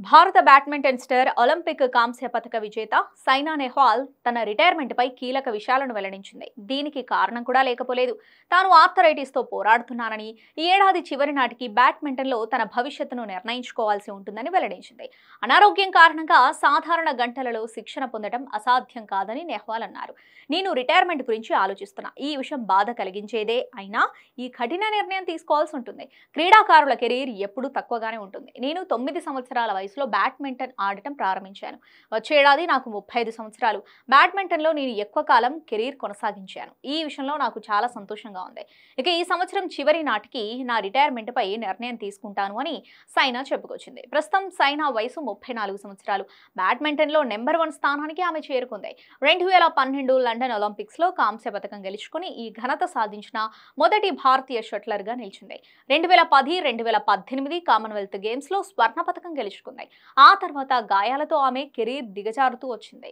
భారత badminton star Olympic కాంస్య పతక విజేత సైనా నెహ్వాల్ తన రిటైర్మెంట్ పై కీలక విషయాలను వెల్లడించింది. దీనికి కారణం కూడా లేకపోలేదు. తాను ఆర్థరైటిస్ తో పోరాడుతున్నానని, ఈ ఏడాది చివరి నాటికి బ్యాడ్మింటన్ లో తన భవిష్యత్తును నిర్ణయించుకోవాల్సి ఉంటుందని వెల్లడించింది. అనారోగ్యం కారణంగా సాధారణ గంటలలో శిక్షణ పొందడం అసాధ్యం కాదని నెహ్వాల్ అన్నారు. నేను రిటైర్మెంట్ గురించి ఆలోచిస్తున్నా. ఈ విషయం బాధ కలిగించేదే అయినా ఈ కఠిన నిర్ణయం తీసుకోవాల్సి ఉంటుంది. క్రీడాకారుల కెరీర్ ఎప్పుడూ తక్కువగానే ఉంటుంది. నేను 9 సంవత్సరాల వయసులో బ్యాడ్మింటన్ ఆడటం ప్రారంభించాను. వచ్చే ఏడాది నాకు 35 సంవత్సరాలు. బ్యాడ్మింటన్లో నేను ఎక్కువ కాలం కెరీర్ కొనసాగించాను. ఈ విషయంలో నాకు చాలా సంతోషంగా ఉంది. ఇక ఈ సంవత్సరం చివరి నాటికి నా రిటైర్మెంట్ పై నిర్ణయం తీసుకుంటాను అని సైనా చెప్పుకొచ్చింది. ప్రస్తుతం సైనా వయసు 34 సంవత్సరాలు. బ్యాడ్మింటన్లో నెంబర్ 1 స్థానానికి ఆమె చేరుకుంది. 2012 లండన్ ఒలింపిక్స్ లో కాంస్య పథకం గెలుచుకుని ఈ ఘనత సాధించిన మొదటి భారతీయ షట్లర్ గా నిలిచింది. 2010, 2018 కామన్వెల్త్ గేమ్స్ లో స్వర్ణ పథకం గెలుచుకుంది. ఆ తర్వాత గాయాలతో ఆమె కెరీర్ దిగజారుతూ వచ్చింది.